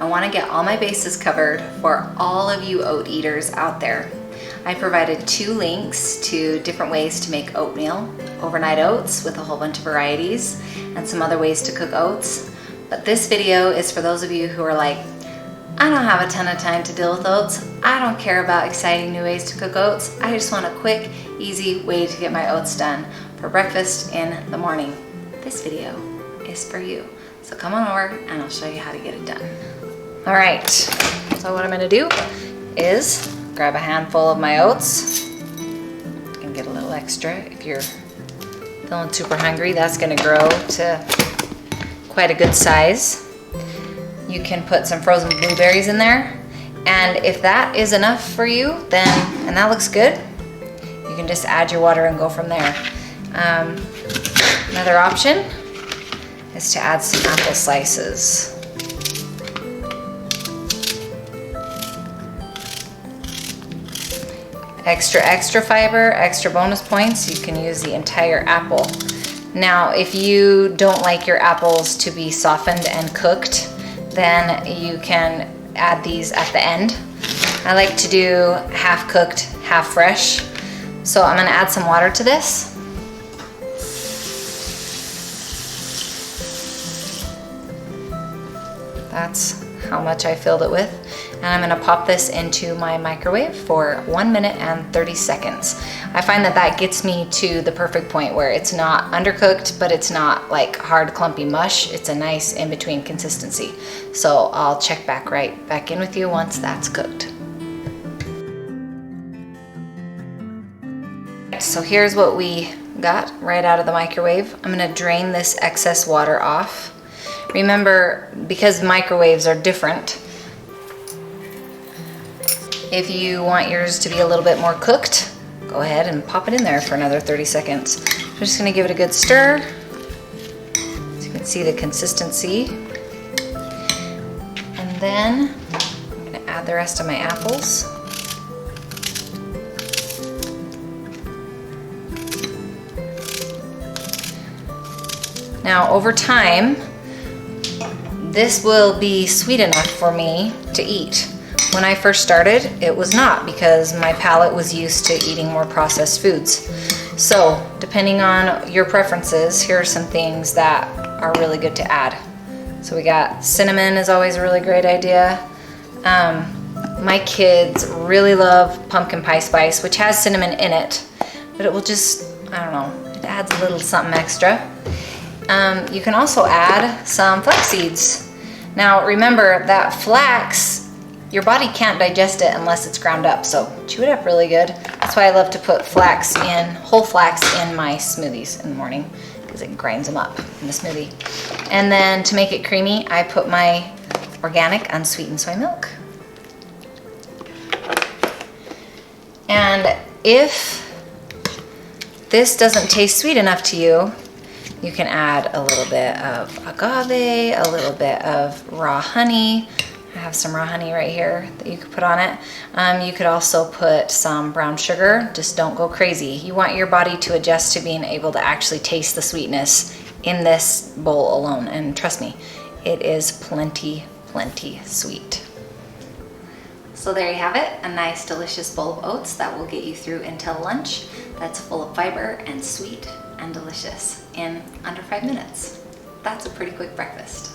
I want to get all my bases covered for all of you oat eaters out there. I provided 2 links to different ways to make oatmeal, overnight oats with a whole bunch of varieties, and some other ways to cook oats. But this video is for those of you who are like, I don't have a ton of time to deal with oats. I don't care about exciting new ways to cook oats. I just want a quick, easy way to get my oats done for breakfast in the morning. This video is for you. So come on over and I'll show you how to get it done. All right, so what I'm gonna do is grab a handful of my oats. You can get a little extra if you're feeling super hungry. That's gonna grow to quite a good size. You can put some frozen blueberries in there. And if that is enough for you, then, and that looks good, you can just add your water and go from there. Another option is to add some apple slices. Extra fiber, extra bonus points, you can use the entire apple. Now, if you don't like your apples to be softened and cooked, then you can add these at the end. I like to do half cooked, half fresh. So I'm gonna add some water to this. That's how much I filled it with. And I'm gonna pop this into my microwave for 1 minute and 30 seconds. I find that that gets me to the perfect point where it's not undercooked, but it's not like hard clumpy mush. It's a nice in-between consistency. So I'll check right back in with you once that's cooked. So here's what we got right out of the microwave. I'm gonna drain this excess water off. Remember, because microwaves are different, if you want yours to be a little bit more cooked, go ahead and pop it in there for another 30 seconds. I'm just gonna give it a good stir so you can see the consistency. And then I'm gonna add the rest of my apples. Now, over time, this will be sweet enough for me to eat. When I first started, it was not, because my palate was used to eating more processed foods. So, depending on your preferences, here are some things that are really good to add. So we got cinnamon is always a really great idea. My kids really love pumpkin pie spice, which has cinnamon in it, but it will just, I don't know, it adds a little something extra. You can also add some flax seeds. Now remember that flax, your body can't digest it unless it's ground up, so chew it up really good. That's why I love to put flax in, whole flax in my smoothies in the morning, because it grinds them up in the smoothie. And then to make it creamy, I put my organic unsweetened soy milk. And if this doesn't taste sweet enough to you, you can add a little bit of agave, a little bit of raw honey. I have some raw honey right here that you could put on it. You could also put some brown sugar. Just don't go crazy. You want your body to adjust to being able to actually taste the sweetness in this bowl alone. And trust me, it is plenty sweet. So there you have it, a nice delicious bowl of oats that will get you through until lunch. That's full of fiber and sweet and delicious in under 5 minutes. That's a pretty quick breakfast.